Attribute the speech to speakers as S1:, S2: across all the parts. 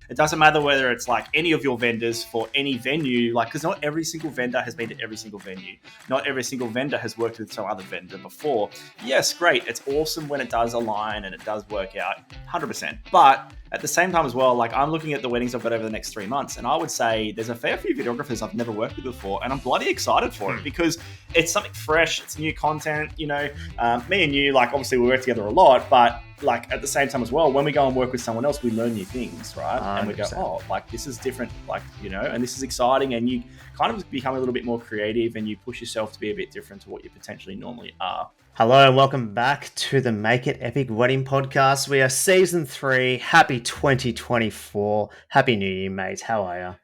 S1: It doesn't matter whether it's like any of your vendors for any venue, like, because not every single vendor has been to every single venue. Not every single vendor has worked with some other vendor before. Yes, great. It's awesome when it does align and it does work out 100%. But at the same time as well, like, I'm looking at the weddings I've got over the next 3 months, and I would say there's a fair few videographers I've never worked with before, and I'm bloody excited for it because it's something fresh, it's new content. Me and you, like, obviously we work together a lot, but like at the same time as well, when we go and work with someone else, we learn new things, right? 100%. And we go, oh, like, this is different, like, and this is exciting, and you kind of become a little bit more creative and you push yourself to be a bit different to what you potentially normally are.
S2: Hello and welcome back to the Make It Epic Wedding Podcast. We are season 3. Happy 2024. Happy New Year, mate. How are you?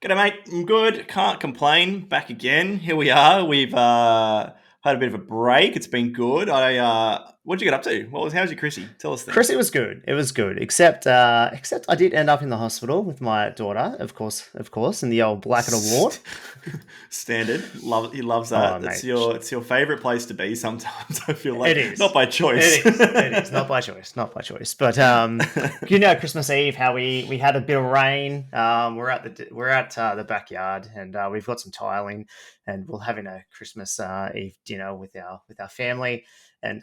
S1: G'day, mate. I'm good. Can't complain. Back again. Here we are. We've had a bit of a break. It's been good. What'd you get up to? How's your Chrissy? Tell us things.
S2: Chrissy was good. It was good, except I did end up in the hospital with my daughter, of course, in the old Blackadder ward.
S1: Standard. He loves that.
S2: Oh,
S1: it's your favourite place to be sometimes, I feel like.
S2: It is.
S1: Not by choice.
S2: It is. Not by choice. But Christmas Eve, how we had a bit of rain. We're at the backyard, and we've got some tiling, and we're having a Christmas Eve dinner with our family, and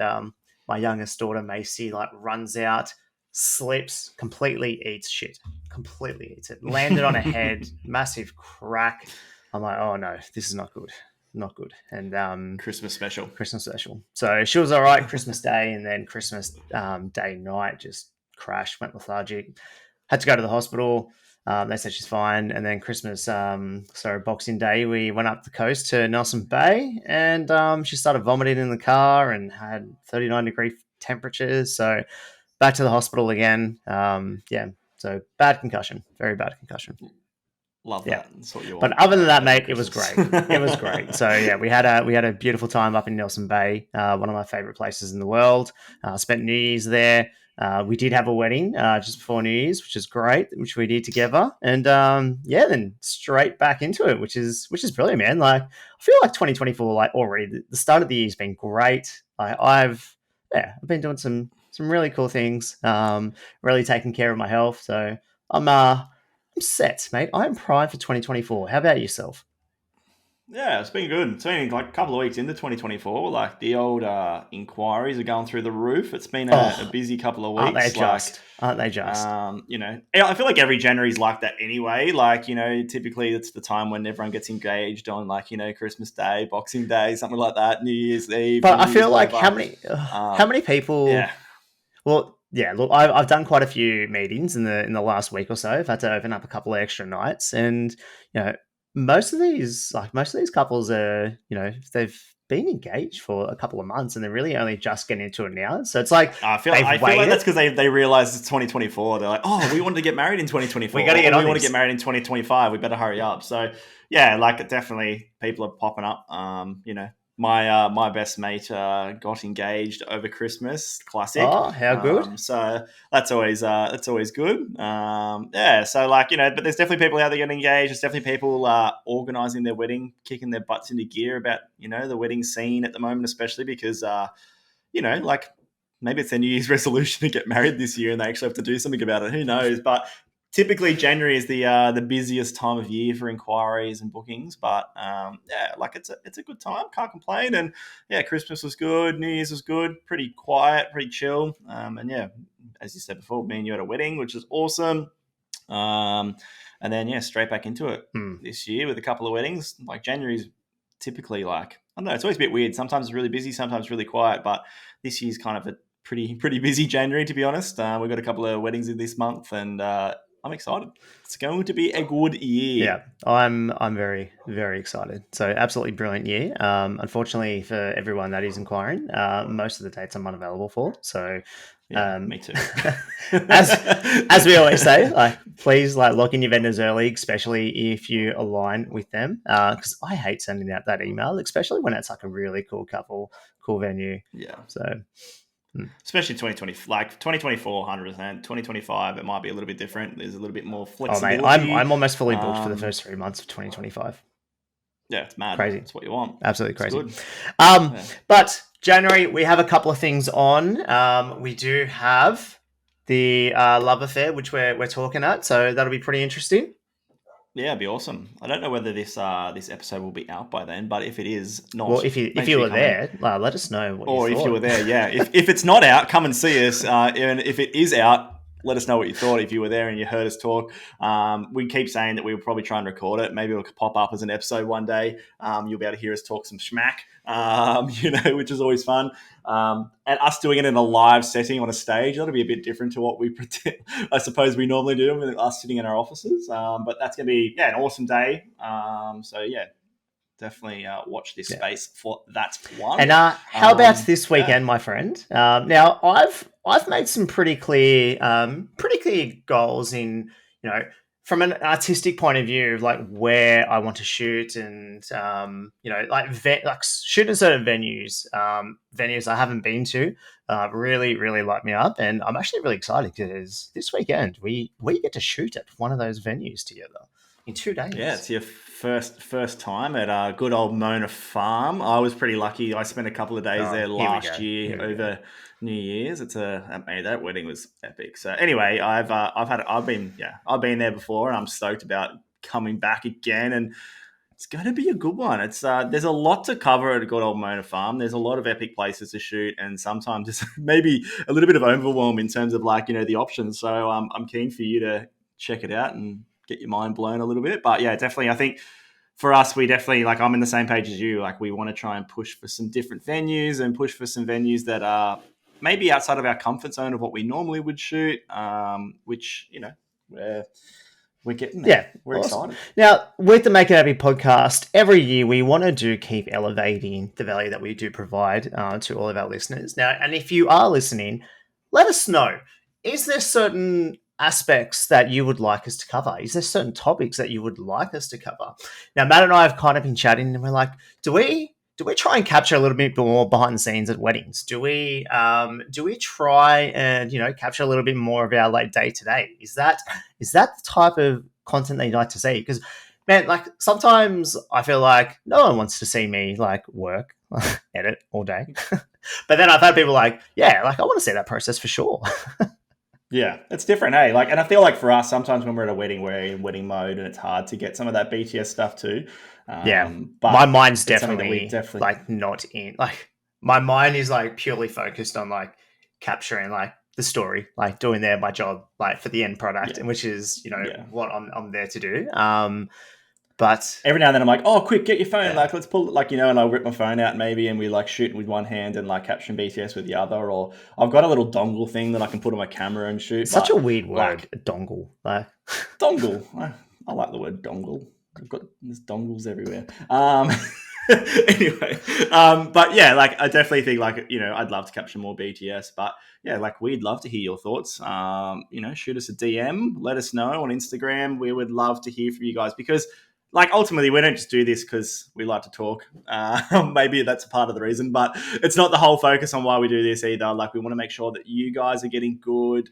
S2: my youngest daughter, Macy, like, runs out, slips, completely eats shit. Completely eats it. Landed on her head, massive crack. I'm like, oh no, this is not good. Not good. And
S1: Christmas special.
S2: So she was all right Christmas Day, and then Christmas Day night just crashed, went lethargic. Had to go to the hospital. They said she's fine. And then Boxing Day, we went up the coast to Nelson Bay, and she started vomiting in the car and had 39-degree temperatures. So back to the hospital again. So bad concussion, very bad concussion.
S1: Love that. Yeah. That's what you want.
S2: But other than that, mate, it was great. It was great. So yeah, we had a beautiful time up in Nelson Bay, one of my favorite places in the world. Spent New Year's there. We did have a wedding just before New Year's, which is great, which we did together, and then straight back into it, which is brilliant, man. Like, I feel like 2024, like, already the start of the year has been great. I've been doing some really cool things, really taking care of my health. So I'm set, mate. I'm primed for 2024. How about yourself?
S1: Yeah, it's been good. It's been like a couple of weeks into 2024. Like, the old inquiries are going through the roof. It's been a busy couple of weeks.
S2: Aren't they just?
S1: I feel like every January is like that anyway. Like, typically it's the time when everyone gets engaged on, like, Christmas Day, Boxing Day, something like that, New Year's Eve.
S2: But I feel like how many people?
S1: Yeah.
S2: Well, yeah. Look, I've done quite a few meetings in the last week or so. I've had to open up a couple of extra nights, and most of these couples are, they've been engaged for a couple of months and they're really only just getting into it now. So it's like,
S1: I feel like that's because they realize it's 2024. They're like, oh, we wanted to get married in 2024. We want to get married in 2025. We better hurry up. So yeah, like, definitely people are popping up. My best mate got engaged over Christmas. Classic.
S2: Oh, how good!
S1: So that's always good. So, like, but there's definitely people out there getting engaged. There's definitely people organising their wedding, kicking their butts into gear about the wedding scene at the moment, especially because like, maybe it's their New Year's resolution to get married this year, and they actually have to do something about it. Who knows? But typically January is the busiest time of year for inquiries and bookings, but like, it's a good time. Can't complain. And yeah, Christmas was good, New Year's was good, pretty quiet, pretty chill. And yeah, as you said before, me and you had a wedding, which is awesome. And then straight back into it this year with a couple of weddings. Like, January's typically, like, I don't know, it's always a bit weird. Sometimes it's really busy, sometimes really quiet, but this year's kind of a pretty busy January, to be honest. We've got a couple of weddings in this month, and I'm excited. It's going to be a good year.
S2: Yeah, I'm very, very excited. So absolutely brilliant year. Unfortunately for everyone that is inquiring, most of the dates I'm unavailable for. So
S1: me too.
S2: as we always say, like, please, like, lock in your vendors early, especially if you align with them. Because I hate sending out that email, especially when it's like a really cool couple, cool venue.
S1: Yeah.
S2: So.
S1: Especially 2020, like 2024, 100%. 2025, it might be a little bit different. There's a little bit more flexibility.
S2: Oh, mate, I'm almost fully booked for the first 3 months of 2025.
S1: Yeah, it's mad.
S2: Crazy.
S1: It's what you want.
S2: Absolutely crazy. But January, we have a couple of things on. We do have the love affair, which we're talking at. So that'll be pretty interesting.
S1: Yeah, it'd be awesome. I don't know whether this episode will be out by then, but if it is
S2: Well,
S1: not,
S2: if
S1: make
S2: you
S1: sure you
S2: were
S1: come and,
S2: there, let us know what you
S1: or if you were
S2: thought.
S1: there, yeah. If it's not out, come and see us. And if it is out, let us know what you thought. If you were there and you heard us talk, we keep saying that we will probably try and record it. Maybe it'll pop up as an episode one day. You'll be able to hear us talk some schmack, which is always fun. And us doing it in a live setting on a stage, that'll be a bit different to what we pretend, I suppose we normally do with us sitting in our offices. But that's going to be an awesome day. So yeah, definitely watch this space for that one.
S2: And how about this
S1: Yeah.
S2: weekend, my friend? Now, I've made some pretty clear goals in, from an artistic point of view of like where I want to shoot and like shoot in certain venues, venues I haven't been to, really light me up, and I'm actually really excited because this weekend we get to shoot at one of those venues together in 2 days.
S1: Yeah, it's your first time at good old Mona Farm. I was pretty lucky. I spent a couple of days there last year over New Year's. That wedding was epic. So anyway, I've been there before, and I'm stoked about coming back again. And it's going to be a good one. It's there's a lot to cover at a good old Mona Farm. There's a lot of epic places to shoot, and sometimes it's maybe a little bit of overwhelm in terms of the options. So I'm keen for you to check it out and get your mind blown a little bit. But yeah, definitely, I think for us, we definitely, I'm in the same page as you. Like, we want to try and push for some different venues and push for some venues that are maybe outside of our comfort zone of what we normally would shoot, which, we're getting there.
S2: Yeah,
S1: we're
S2: awesome.
S1: excited.
S2: Now, with the Make It Happy podcast, every year we want to keep elevating the value that we do provide to all of our listeners. Now, and if you are listening, let us know. Is there certain aspects that you would like us to cover? Is there certain topics that you would like us to cover? Now, Matt and I have kind of been chatting, and we're like, do we try and capture a little bit more behind the scenes at weddings? Do we try and capture a little bit more of our like day to day? Is that the type of content that you like to see? Because man, like sometimes I feel like no one wants to see me like work, edit all day. But then I've had people like, yeah, like I want to see that process for sure.
S1: Yeah, it's different, hey. And I feel like for us, sometimes when we're at a wedding, we're in wedding mode, and it's hard to get some of that BTS stuff too.
S2: But my mind's definitely like not in. Like my mind is like purely focused on like capturing like the story, like doing my job, like for the end product, and which is what I'm there to do. But
S1: every now and then I'm like, oh, quick, get your phone. Like, let's pull it, and I'll rip my phone out maybe, and we like shoot with one hand and like caption BTS with the other. Or I've got a little dongle thing that I can put on my camera and shoot.
S2: Such a weird word, dongle. Like
S1: dongle. I like the word dongle. There's dongles everywhere. Anyway, but yeah, like I definitely think I'd love to capture more BTS, but yeah, like we'd love to hear your thoughts. Shoot us a DM, let us know on Instagram. We would love to hear from you guys because like ultimately we don't just do this because we like to talk. Maybe that's a part of the reason, but it's not the whole focus on why we do this either. Like we want to make sure that you guys are getting good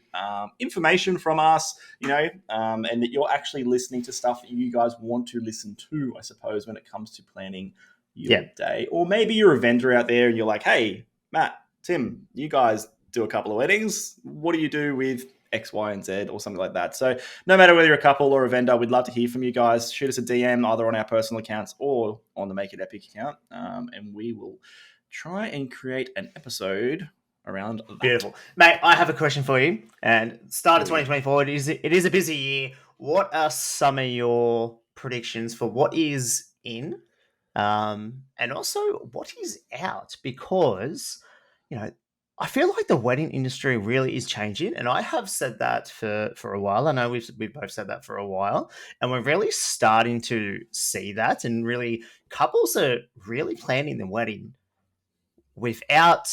S1: information from us, and that you're actually listening to stuff that you guys want to listen to, I suppose, when it comes to planning your day. Or maybe you're a vendor out there and you're like, hey, Matt, Tim, you guys do a couple of weddings. What do you do with X, Y, and Z or something like that? So no matter whether you're a couple or a vendor, we'd love to hear from you guys. Shoot us a DM either on our personal accounts or on the Make It Epic account, and we will try and create an episode around that.
S2: Beautiful. Mate, I have a question for you. And start of 2024, it is a busy year. What are some of your predictions for what is in and also what is out? Because, I feel like the wedding industry really is changing, and I have said that for a while. I know we've both said that for a while, and we're really starting to see that, and really couples are really planning the wedding without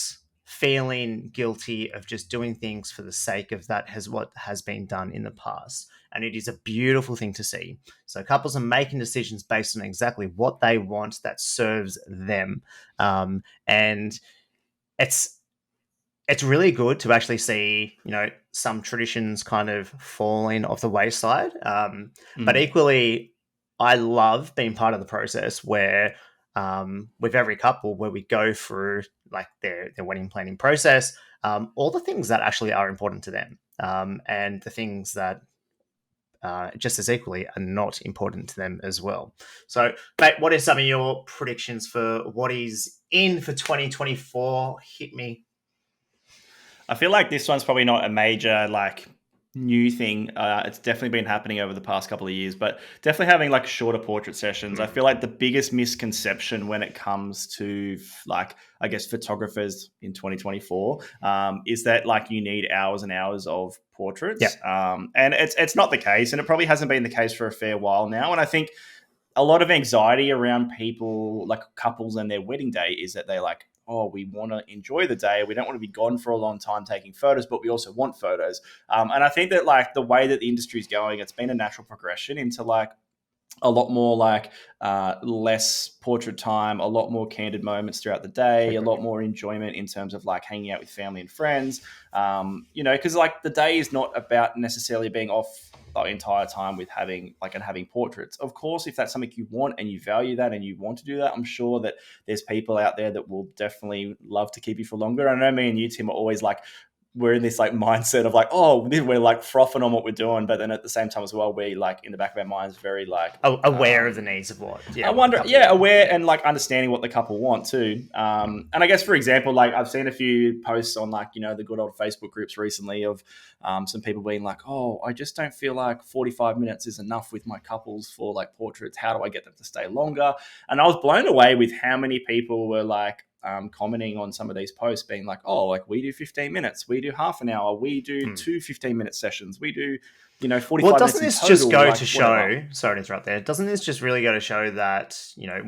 S2: feeling guilty of just doing things for the sake of what has been done in the past. And it is a beautiful thing to see. So couples are making decisions based on exactly what they want that serves them, and it's really good to actually see, some traditions kind of falling off the wayside. But equally, I love being part of the process where with every couple where we go through like their wedding planning process, all the things that actually are important to them. and the things that just as equally are not important to them as well. So, mate, what are some of your predictions for what is in for 2024? Hit me.
S1: I feel like this one's probably not a major like new thing. It's definitely been happening over the past couple of years, but definitely having like shorter portrait sessions. I feel like the biggest misconception when it comes to like, I guess, photographers in 2024 is that like you need hours and hours of portraits. And it's not the case, and it probably hasn't been the case for a fair while now. And I think a lot of anxiety around people, like couples and their wedding day, is that they like, oh, we want to enjoy the day. We don't want to be gone for a long time taking photos, but we also want photos. And I think that like the way that the industry is going, it's been a natural progression into like a lot more like less portrait time, a lot more candid moments throughout the day, a lot more enjoyment in terms of like hanging out with family and friends. You know, because like the day is not about necessarily being off the entire time with having like and having portraits. Of course, if that's something you want and you value that and you want to do that, I'm sure that there's people out there that will definitely love to keep you for longer. I know me and you, Tim, are always like, we're in this like mindset of like, oh, we're like frothing on what we're doing, but then at the same time as well, we like in the back of our minds very like
S2: aware of the needs of what.
S1: I wonder, aware and like understanding what the couple want too. And I guess for example, like I've seen a few posts on like the good old Facebook groups recently of some people being like, oh, I just don't feel like 45 minutes is enough with my couples for like portraits. How do I get them to stay longer? And I was blown away with how many people were like commenting on some of these posts being like, oh, like we do 15 minutes, we do half an hour, we do 2 15-minute sessions, we do 45
S2: well,
S1: minutes
S2: doesn't this
S1: total,
S2: just go
S1: like,
S2: to show
S1: whatever.
S2: Sorry to interrupt there, doesn't this just really go to show that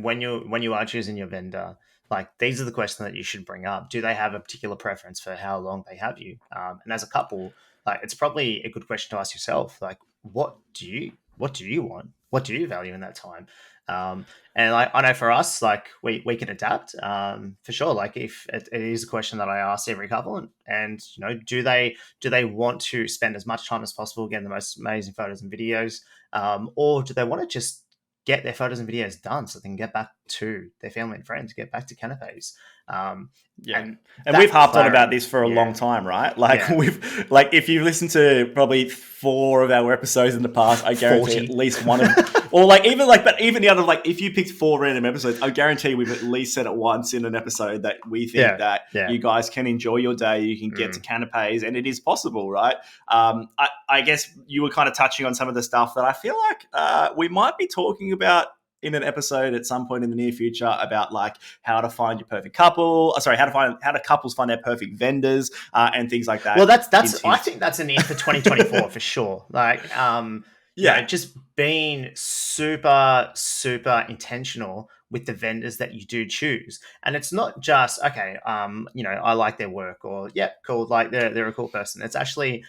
S2: when you are choosing your vendor, like these are the questions that you should bring up. Do they have a particular preference for how long they have you? And as a couple, like it's probably a good question to ask yourself, like what do you want, what do you value in that time? And like I know for us, like we can adapt for sure. Like if it is a question that I ask every couple, and do they want to spend as much time as possible getting the most amazing photos and videos, or do they want to just get their photos and videos done so they can get back to their family and friends, get back to canapes?
S1: And we've harped on about this for a long time, right? Like we've like if you listen to probably 4 of our episodes in the past, I guarantee 40. At least one of or like even the other, like if you picked 4 random episodes, I guarantee we've at least said it once in an episode that we think that you guys can enjoy your day, you can get to canapes, and it is possible, right? I guess you were kind of touching on some of the stuff that I feel like we might be talking about in an episode at some point in the near future about like how to find your perfect couple. How do couples find their perfect vendors and things like that.
S2: Well, that's I think that's an in for 2024 for sure. Like, just being super, super intentional with the vendors that you do choose. And it's not just, okay, I like their work, or cool, like they're a cool person. It's actually,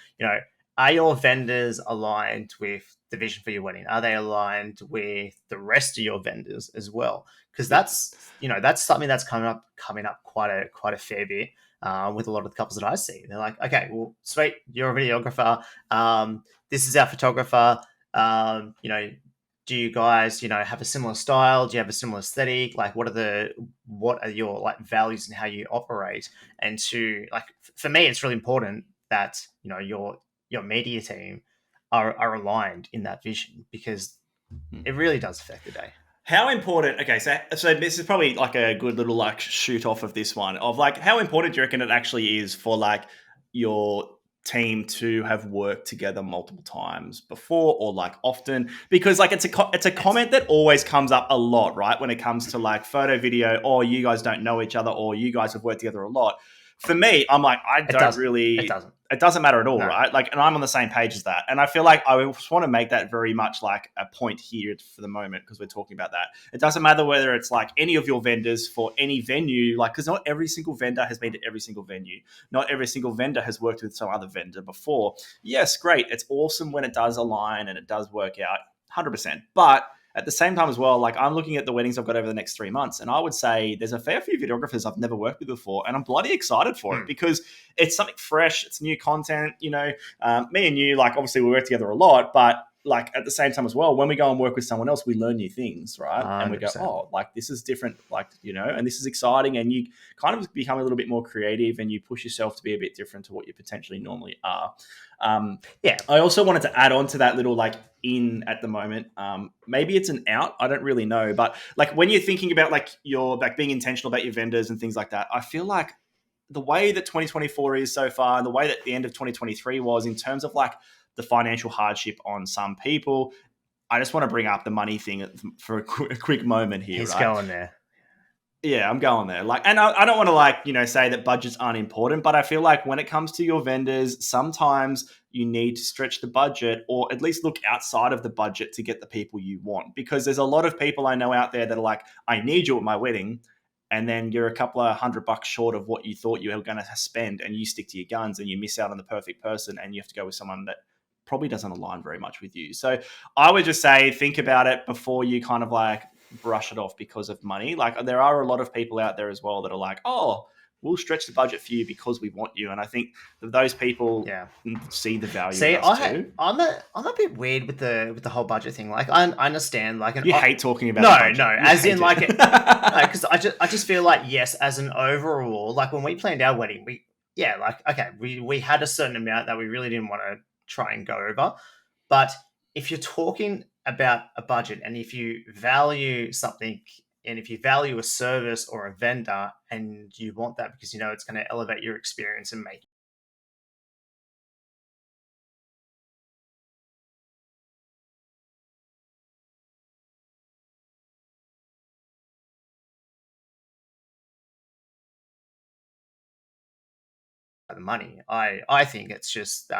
S2: are your vendors aligned with the vision for your wedding? Are they aligned with the rest of your vendors as well? Because that's something that's coming up quite a fair bit with a lot of the couples that I see. They're like, okay, well, sweet, you're a videographer. This is our photographer. Do you guys, have a similar style? Do you have a similar aesthetic? Like, what are your like values and how you operate? And to like, for me, it's really important that your media team are aligned in that vision, because it really does affect the day.
S1: How important? Okay, so this is probably like a good little like shoot off of this one of like how important do you reckon it actually is for like your team to have worked together multiple times before or like often? Because like it's a comment that always comes up a lot, right? When it comes to like photo, video, or you guys don't know each other, or you guys have worked together a lot. For me, I'm like, it doesn't matter at all, right? Like, and I'm on the same page as that. And I feel like I just want to make that very much like a point here for the moment, because we're talking about that. It doesn't matter whether it's like any of your vendors for any venue, like, because not every single vendor has been to every single venue. Not every single vendor has worked with some other vendor before. Yes, great. It's awesome when it does align and it does work out 100%. But at the same time as well, like I'm looking at the weddings I've got over the next 3 months, and I would say there's a fair few videographers I've never worked with before, and I'm bloody excited for it because it's something fresh, it's new content. Me and you, like obviously we work together a lot, but like at the same time as well, when we go and work with someone else, we learn new things, right? 100%. And we go, oh, like this is different, like and this is exciting, and you kind of become a little bit more creative, and you push yourself to be a bit different to what you potentially normally are.
S2: Yeah.
S1: I also wanted to add on to that little like in at the moment. Maybe it's an out. I don't really know, but like when you're thinking about like your like being intentional about your vendors and things like that, I feel like the way that 2024 is so far, and the way that the end of 2023 was in terms of like the financial hardship on some people. I just want to bring up the money thing for a quick moment here.
S2: He's
S1: right?
S2: going there.
S1: Yeah, I'm going there. Like, and I don't want to like, say that budgets aren't important, but I feel like when it comes to your vendors, sometimes you need to stretch the budget or at least look outside of the budget to get the people you want. Because there's a lot of people I know out there that are like, I need you at my wedding. And then you're a couple of $100 short of what you thought you were going to spend, and you stick to your guns and you miss out on the perfect person, and you have to go with someone that probably doesn't align very much with you. So I would just say, think about it before you kind of like brush it off because of money. Like there are a lot of people out there as well that are like, oh, we'll stretch the budget for you because we want you. And I think that those people see the value.
S2: See,
S1: in us too.
S2: I'm a bit weird with the whole budget thing. Like I understand, like
S1: you hate talking about
S2: as in like because I just feel like yes, as an overall, like when we planned our wedding, we had a certain amount that we really didn't want to try and go over, but if you're talking about a budget and if you value something and if you value a service or a vendor and you want that because it's going to elevate your experience and make the money, I think it's just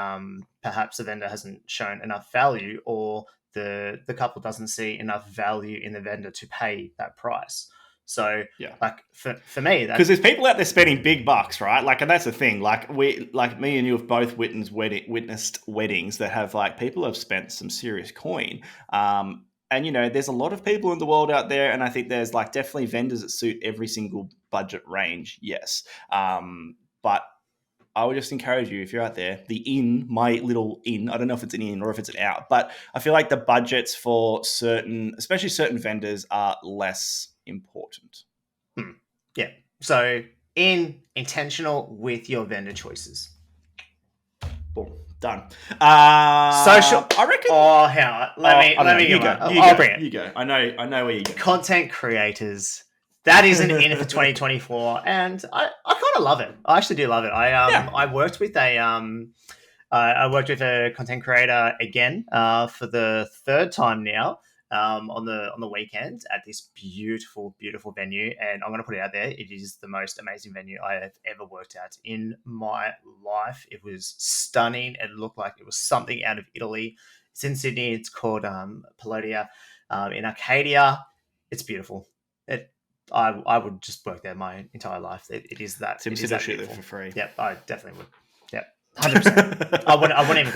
S2: perhaps the vendor hasn't shown enough value, or the couple doesn't see enough value in the vendor to pay that price. So like for me,
S1: because there's people out there spending big bucks, right? Like, and that's the thing. Like me and you have both witnessed weddings that have like people have spent some serious coin. And there's a lot of people in the world out there, and I think there's like definitely vendors that suit every single budget range. Yes, but I would just encourage you, if you're out there, my little in, I don't know if it's an in or if it's an out, but I feel like the budgets for especially certain vendors are less important.
S2: Yeah. So intentional with your vendor choices.
S1: Boom. Done.
S2: Social.
S1: I reckon.
S2: Oh, hang on. Let me
S1: you
S2: go.
S1: I'll bring it. You go. I know where you go.
S2: Content creators. That is an in for 2024, and I kind of love it. I actually do love it. I worked with a content creator again for the third time now on the weekend at this beautiful venue, and I'm going to put it out there. It is the most amazing venue I have ever worked at in my life. It was stunning. It looked like it was something out of Italy. It's in Sydney. It's called Palladia in Arcadia. It's beautiful. I would just work there my entire life. It is that.
S1: Tim should shoot it for free.
S2: Yep, I definitely would. Yep, 100%. I wouldn't even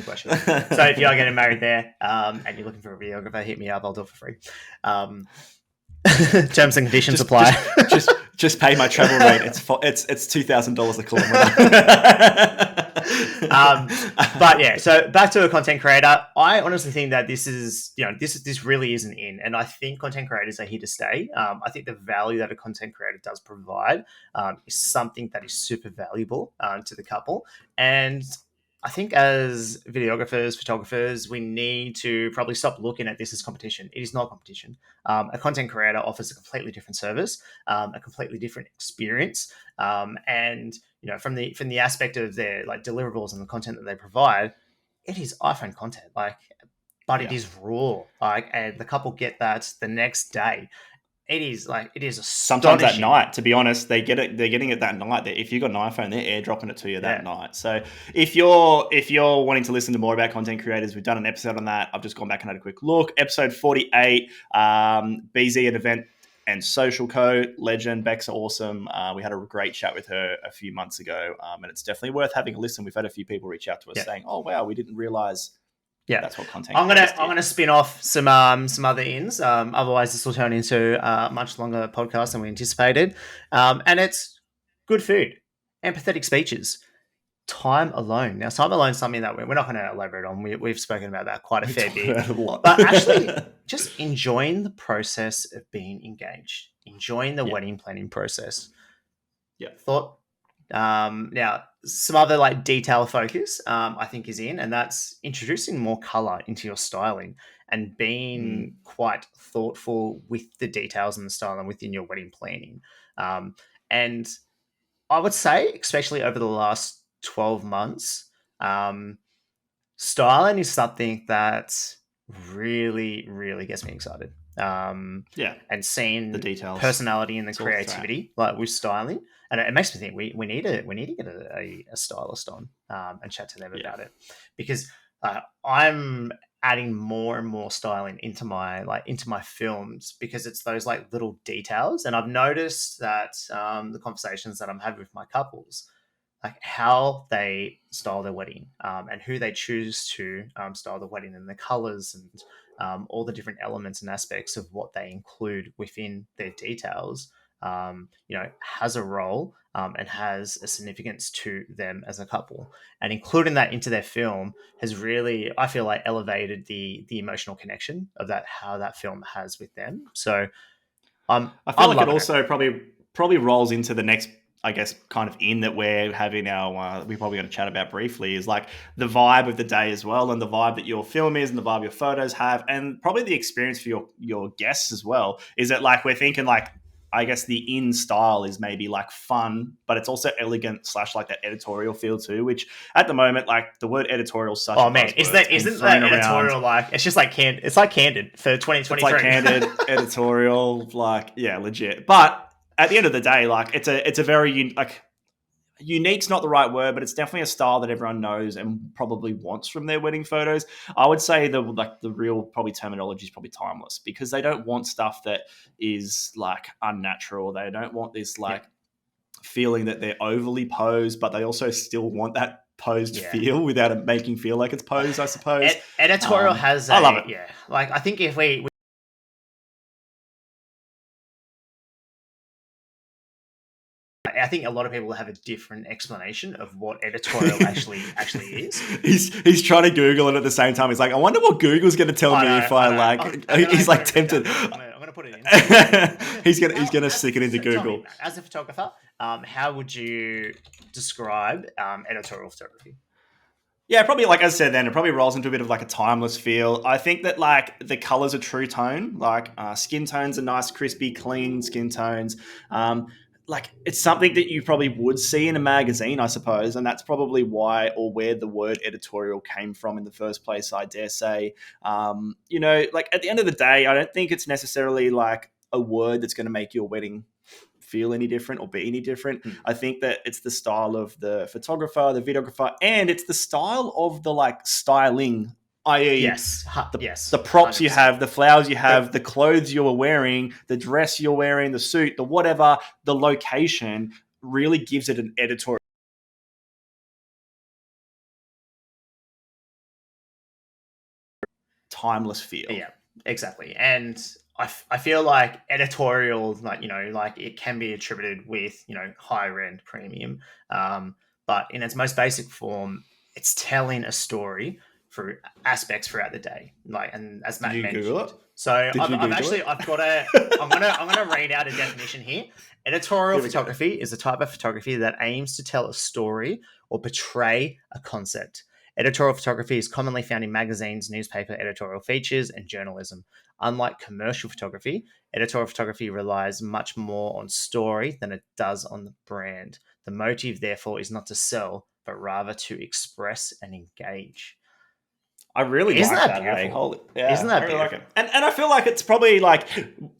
S2: question it. So if you are getting married there, and you're looking for a videographer, hit me up. I'll do it for free. Terms and conditions apply.
S1: Just pay my travel rate. It's $2,000 a kilometer.
S2: But yeah, so back to a content creator. I honestly think that this is, this really isn't in, and I think content creators are here to stay. I think the value that a content creator does provide is something that is super valuable to the couple, and I think as videographers, photographers, we need to probably stop looking at this as competition. It is not competition. A content creator offers a completely different service, a completely different experience, and from the aspect of their like deliverables and the content that they provide, it is iPhone content. But it is raw. And the couple get that the next day. It is
S1: sometimes at night. To be honest, they're getting it that night. If you've got an iPhone, they're airdropping it to you that night. So if you're wanting to listen to more about content creators, we've done an episode on that. I've just gone back and had a quick look. Episode 48, BZ at Event and Social Co. Legend. Beck's awesome. We had a great chat with her a few months ago, and it's definitely worth having a listen. We've had a few people reach out to us saying, "Oh wow, we didn't realize."
S2: Yeah,
S1: that's what content.
S2: I'm gonna spin off some other ins. Otherwise, this will turn into a much longer podcast than we anticipated. And it's good food, empathetic speeches, time alone. Now, time alone is something that we're not going to elaborate on. We've spoken about that quite a fair bit. But actually, just enjoying the process of being engaged, enjoying the wedding planning process.
S1: Yeah,
S2: thought Now, some other like detail focus, I think, is in, and that's introducing more color into your styling and being quite thoughtful with the details and the styling within your wedding planning. And I would say, especially over the last 12 months, um, styling is something that really, really gets me excited.
S1: Yeah,
S2: And
S1: the
S2: seeing
S1: details.
S2: personality and the
S1: It's all throughout.
S2: creativity, like with styling, and it makes me think we need to get a stylist on and chat to them
S1: Yeah.
S2: about it, because I'm adding more and more styling into my films, because it's those like little details, and I've noticed that the conversations that I'm having with my couples, like how they style their wedding, and who they choose to style the wedding, and the colors, and all the different elements and aspects of what they include within their details, has a role, and has a significance to them as a couple. And including that into their film has really, I feel like, elevated the emotional connection of that, how that film has with them. So
S1: I feel
S2: I'm
S1: like it
S2: loving it.
S1: also probably rolls into the next, I guess, kind of in that we're having our we probably going to chat about briefly, is like the vibe of the day as well, and the vibe that your film is, and the vibe your photos have, and probably the experience for your guests as well. Is that like we're thinking like, I guess the in style is maybe like fun, but it's also elegant slash like that editorial feel too, which at the moment, like the word editorial is such a
S2: Oh man,
S1: buzzword. It's been
S2: isn't
S1: thrown
S2: that
S1: around.
S2: editorial like, it's just like it's like Candid for
S1: It's like
S2: 2023.
S1: candid editorial, like yeah, legit. But at the end of the day, like it's a very like unique's not the right word, but it's definitely a style that everyone knows and probably wants from their wedding photos. I would say the real probably terminology is probably timeless, because they don't want stuff that is like unnatural. They don't want this like feeling that they're overly posed, but they also still want that posed
S2: Yeah.
S1: feel without it making feel like it's posed, I suppose.
S2: Editorial has
S1: I love it.
S2: yeah. Like I think if I think a lot of people have a different explanation of what editorial actually is.
S1: He's trying to Google it at the same time. He's like, I wonder what Google's going to tell me if I like. He's like tempted.
S2: I'm gonna put it in.
S1: he's gonna stick it into
S2: Tell me,
S1: Google.
S2: Matt, as a photographer, how would you describe editorial photography?
S1: Yeah, probably like I said, then it probably rolls into a bit of like a timeless feel. I think that like the colors are true tone, like skin tones are nice, crispy, clean skin tones. Like it's something that you probably would see in a magazine, I suppose, and that's probably why or where the word editorial came from in the first place. I dare say, like at the end of the day, I don't think it's necessarily like a word that's going to make your wedding feel any different or be any different. I think that it's the style of the photographer, the videographer, and it's the style of the like styling, i.e.,
S2: Yes.
S1: the props
S2: 100%.
S1: you have, the flowers you have, the clothes you're wearing, the dress you're wearing, the suit, the whatever, the location really gives it an editorial timeless feel.
S2: Yeah, exactly. And I feel like editorial, like, like it can be attributed with, higher end premium. But in its most basic form, it's telling a story through aspects throughout the day. Like, and as Matt
S1: Did you
S2: mentioned.
S1: Google it?
S2: So I've got I'm gonna read out a definition here. Editorial photography is a type of photography that aims to tell a story or portray a concept. Editorial photography is commonly found in magazines, newspaper editorial features, and journalism. Unlike commercial photography, editorial photography relies much more on story than it does on the brand. The motive, therefore, is not to sell, but rather to express and engage.
S1: I really
S2: Isn't
S1: like
S2: that
S1: that.
S2: beautiful?
S1: Hey? Holy, yeah,
S2: Isn't that
S1: I really
S2: beautiful?
S1: like it. And I feel like it's probably like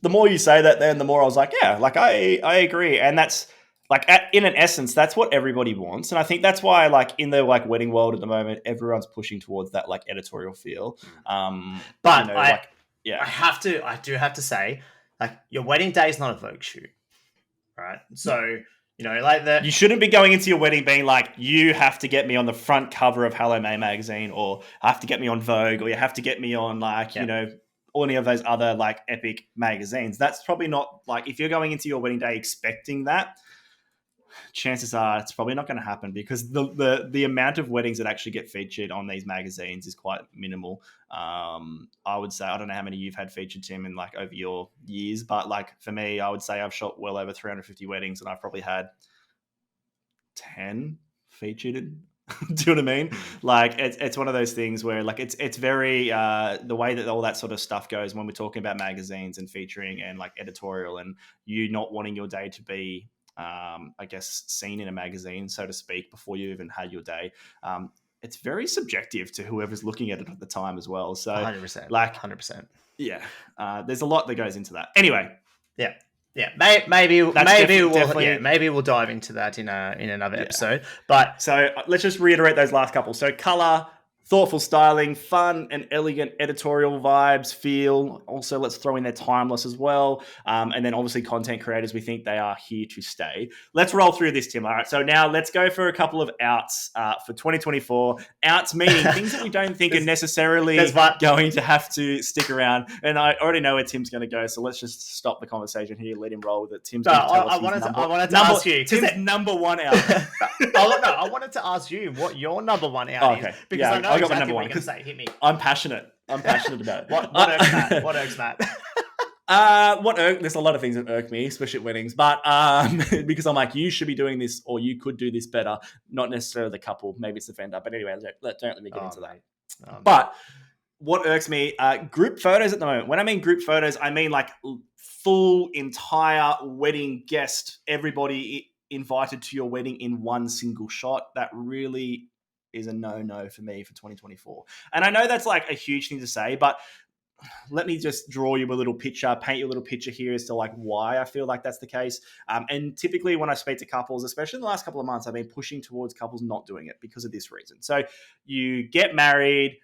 S1: the more you say that, then the more I was like, yeah, like I agree. And that's like in an essence, that's what everybody wants. And I think that's why like in the like wedding world at the moment, everyone's pushing towards that like editorial feel.
S2: But
S1: I
S2: do have to say, like, your wedding day is not a Vogue shoot, right? So, like
S1: you shouldn't be going into your wedding being like, you have to get me on the front cover of Hello May magazine, or have to get me on Vogue, or you have to get me on like, any of those other like epic magazines. That's probably not like, if you're going into your wedding day expecting that, chances are it's probably not going to happen, because the amount of weddings that actually get featured on these magazines is quite minimal. I would say, I don't know how many you've had featured, Tim, in like over your years, but like for me, I would say I've shot well over 350 weddings, and I've probably had 10 featured. Do you know what I mean? Like it's one of those things where like it's very the way that all that sort of stuff goes when we're talking about magazines and featuring and like editorial and you not wanting your day to be I guess seen in a magazine, so to speak, before you even had your day. It's very subjective to whoever's looking at it at the time as well. So
S2: 100%,
S1: like
S2: 100%.
S1: yeah, there's a lot that goes into that. Anyway,
S2: yeah. Yeah, maybe we'll
S1: definitely
S2: maybe we'll dive into that in another episode. But
S1: so let's just reiterate those last couple. So color, thoughtful styling, fun and elegant editorial vibes, feel. Also, let's throw in their timeless as well. And then obviously content creators, we think they are here to stay. Let's roll through this, Tim. All right. So now let's go for a couple of outs for 2024. Outs meaning things that we don't think are necessarily going to have to stick around. And I already know where Tim's going to go. So let's just stop the conversation here. Let him roll with it. Tim's going to tell us
S2: I wanted to ask you.
S1: Tim's number one out.
S2: I wanted to ask you what your number one out is. Because I know exactly what you're going to say. Hit me.
S1: I'm passionate about it.
S2: What irks Matt? What irks Matt?
S1: There's a lot of things that irk me, especially at weddings, but because I'm like, you should be doing this or you could do this better, not necessarily the couple, maybe it's the vendor. But anyway, don't let me get into that. But what irks me, group photos at the moment. When I mean group photos, I mean like full entire wedding guest, everybody invited to your wedding in one single shot. That really is a no for me for 2024. And I know that's like a huge thing to say, but let me just draw you a little picture, paint you a little picture here as to like why I feel like that's the case. And typically when I speak to couples, especially in the last couple of months, I've been pushing towards couples not doing it because of this reason. So you get married,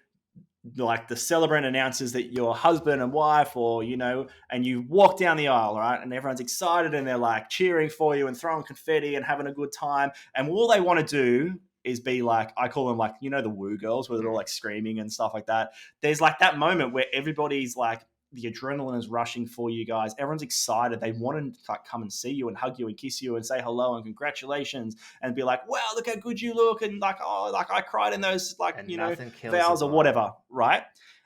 S1: like the celebrant announces that you're husband and wife, or, you know, and you walk down the aisle, right? And everyone's excited and they're like cheering for you and throwing confetti and having a good time. And all they want to do is be like, I call them like, you know, the woo girls where they're all like screaming and stuff like that. There's like that moment where everybody's like, the adrenaline is rushing for you guys. Everyone's excited. They want to like come and see you and hug you and kiss you and say hello and congratulations and be like, wow, look how good you look. And like, oh, like I cried in those like, you know, vows or whatever. Right.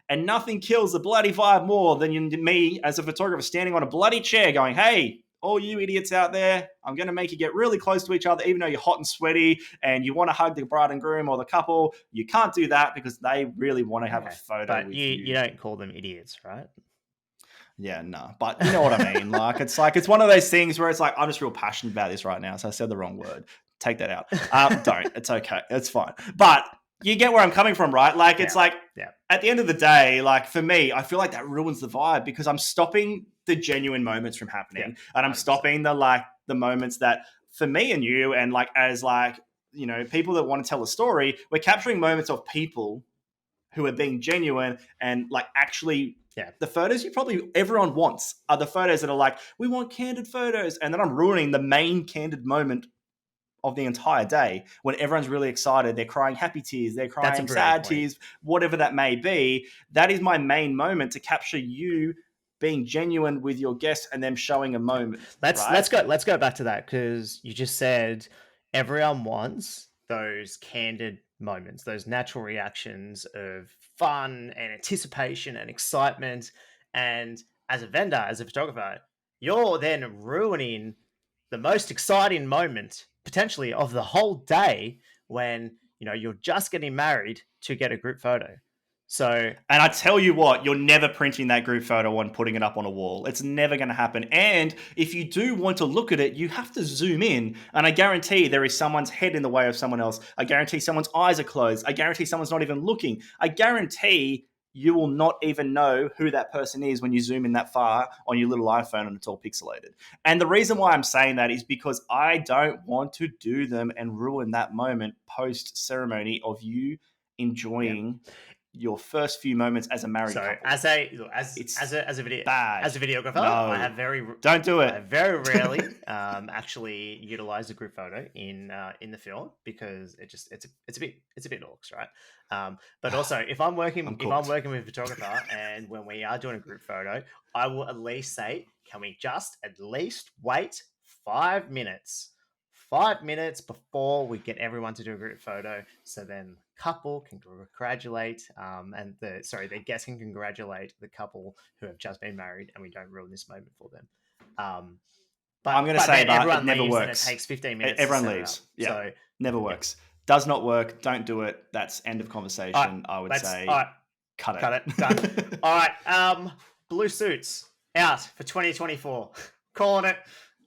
S1: And nothing kills the bloody vibe more than me as a photographer standing on a bloody chair going, hey, all you idiots out there, I'm going to make you get really close to each other, even though you're hot and sweaty and you want to hug the bride and groom or the couple. You can't do that because they really want to have a photo with you.
S2: You don't call them idiots, right?
S1: Yeah, no. But you know what I mean? It's one of those things where it's like, I'm just real passionate about this right now. So I said the wrong word. Take that out. Don't. It's okay. It's fine. But you get where I'm coming from, right? Like, it's like, at the end of the day, like for me, I feel like that ruins the vibe because I'm stopping the genuine moments from happening. And I'm stopping the moments that for me and you and like, as like, you know, people that want to tell a story, we're capturing moments of people who are being genuine and like actually the photos everyone wants are the photos that are like, we want candid photos. And then I'm ruining the main candid moment of the entire day when everyone's really excited. They're crying happy tears. They're crying sad tears, whatever that may be. That is my main moment to capture you being genuine with your guests and them showing a moment.
S2: Let's go back to that because you just said everyone wants those candid moments, those natural reactions of fun and anticipation and excitement. And as a vendor, as a photographer, you're then ruining the most exciting moment potentially of the whole day when, you know, you're just getting married to get a group photo. So,
S1: and I tell you what, you're never printing that group photo and putting it up on a wall. It's never going to happen. And if you do want to look at it, you have to zoom in. And I guarantee there is someone's head in the way of someone else. I guarantee someone's eyes are closed. I guarantee someone's not even looking. I guarantee you will not even know who that person is when you zoom in that far on your little iPhone and it's all pixelated. And the reason why I'm saying that is because I don't want to do them and ruin that moment post-ceremony of you enjoying your first few moments as a married couple.
S2: As a videographer,
S1: no. Don't do it.
S2: I very rarely actually utilize a group photo in the film because it's a bit orcs, right? But also if I'm working with a photographer and when we are doing a group photo, I will at least say, can we just at least wait 5 minutes? 5 minutes before we get everyone to do a group photo, so then the couple can congratulate, their guests can congratulate the couple who have just been married, and we don't ruin this moment for them. But
S1: I'm going to say that it never
S2: leaves
S1: works.
S2: And it takes 15 minutes.
S1: Everyone
S2: to set
S1: leaves.
S2: It up.
S1: Yeah,
S2: So,
S1: never works. Does not work. Don't do it. That's end of conversation. I would say.
S2: All right,
S1: cut it.
S2: Cut it. Done. All right. Blue suits out for 2024. Calling it.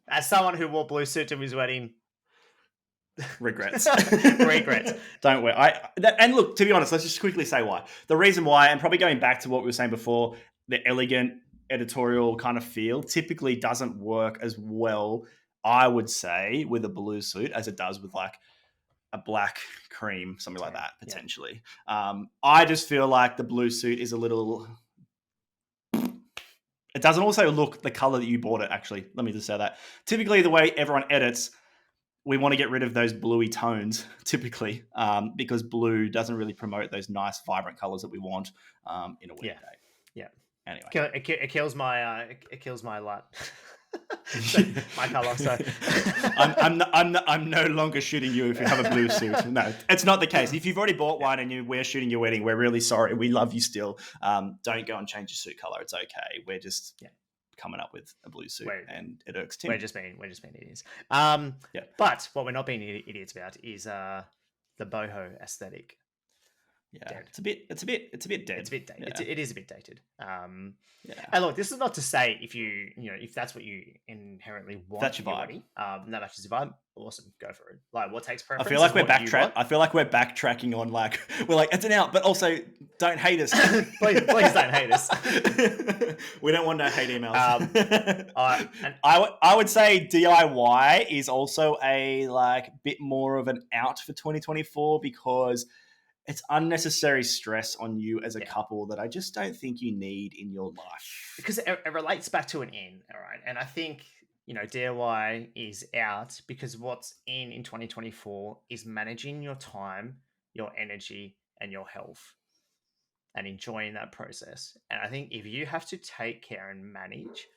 S2: As someone who wore blue suit to his wedding.
S1: Regrets.
S2: Regrets.
S1: Don't wear. And look, to be honest, let's just quickly say why. The reason why, and probably going back to what we were saying before, the elegant editorial kind of feel typically doesn't work as well, I would say, with a blue suit as it does with like a black cream, something like that, potentially. Yeah. I just feel like the blue suit is a little... It doesn't also look the color that you bought it, actually. Let me just say that. Typically, the way everyone edits, we want to get rid of those bluey tones, typically, because blue doesn't really promote those nice, vibrant colors that we want in a wedding day.
S2: Yeah.
S1: Anyway,
S2: it kills my light. My color. So
S1: I'm no longer shooting you if you have a blue suit. No, it's not the case. If you've already bought one and we're shooting your wedding, we're really sorry. We love you still. Don't go and change your suit color. It's okay. We're just coming up with a blue suit, and it irks Tim.
S2: We're just being idiots. But what we're not being idiots about is the boho aesthetic.
S1: Yeah, dead. It's a bit dead.
S2: It's a bit dated.
S1: Yeah.
S2: It is a bit dated. And look, this is not to say if that's what you inherently want,
S1: that's your vibe.
S2: Wedding, that matches your vibe. Awesome, go for it. Like, what takes preference?
S1: I feel like we're backtracking on we're like it's an out, but also don't hate us.
S2: please don't hate us.
S1: We don't want no hate emails. And I would say DIY is also a bit more of an out for 2024 because it's unnecessary stress on you as a couple that I just don't think you need in your life.
S2: Because it relates back to an in, all right? And I think, DIY is out because what's in 2024 is managing your time, your energy, and your health and enjoying that process. And I think if you have to take care and manage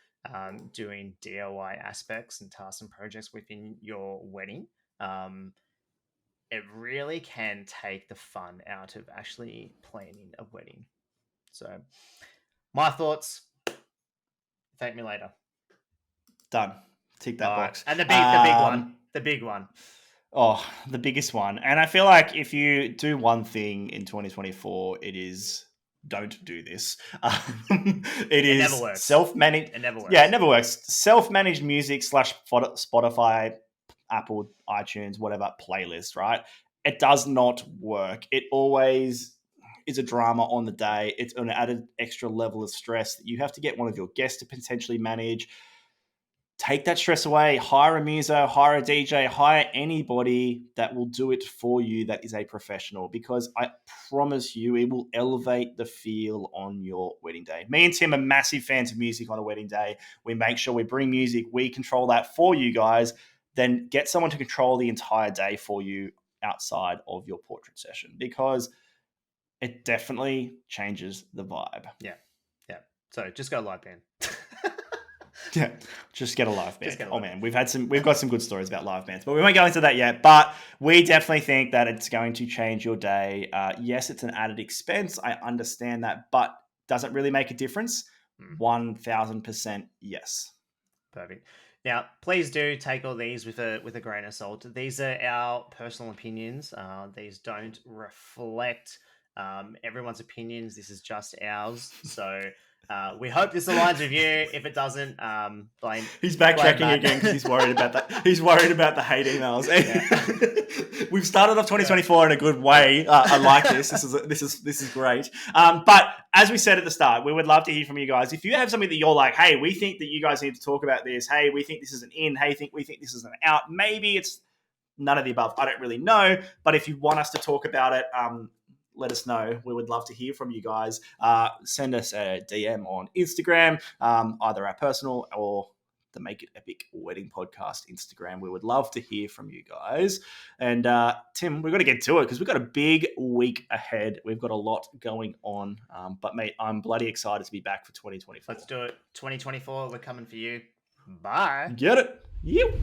S2: doing DIY aspects and tasks and projects within your wedding, it really can take the fun out of actually planning a wedding. So, my thoughts. Thank me later.
S1: Done. Tick that box.
S2: And the big one.
S1: Oh, the biggest one. And I feel like if you do one thing in 2024, it is don't do this. It is
S2: never works.
S1: Self-managed.
S2: It never works.
S1: Yeah, it never works. Self-managed music / Spotify, Apple, iTunes, whatever playlist, right? It does not work. It always is a drama on the day. It's an added extra level of stress that you have to get one of your guests to potentially manage. Take that stress away. Hire a muso, hire a DJ, hire anybody that will do it for you that is a professional, because I promise you it will elevate the feel on your wedding day. Me and Tim are massive fans of music on a wedding day. We make sure we bring music. We control that for you guys. Then get someone to control the entire day for you outside of your portrait session, because it definitely changes the vibe.
S2: Yeah. So just go live band.
S1: Yeah, just get a live band. Oh man, we've got some good stories about live bands, but we won't go into that yet. But we definitely think that it's going to change your day. Yes, it's an added expense. I understand that, but does it really make a difference? 1000% yes.
S2: Perfect. Now, please do take all these with a grain of salt. These are our personal opinions. These don't reflect everyone's opinions. This is just ours. So we hope this aligns with you. If it doesn't, blame.
S1: He's backtracking again because he's worried about that. He's worried about the hate emails. Yeah. We've started off 2024 in a good way. I like this. This is great. But as we said at the start, we would love to hear from you guys. If you have something that you're like, hey, we think that you guys need to talk about this. Hey, we think this is an in. Hey, we think this is an out. Maybe it's none of the above. I don't really know. But if you want us to talk about it, let us know. We would love to hear from you guys. Send us a DM on Instagram, either our personal or the Make It Epic Wedding Podcast Instagram. We would love to hear from you guys. And Tim, we've got to get to it because we've got a big week ahead. We've got a lot going on. But mate, I'm bloody excited to be back for 2024.
S2: Let's do it. 2024, we're coming for you. Bye.
S1: Get it. You.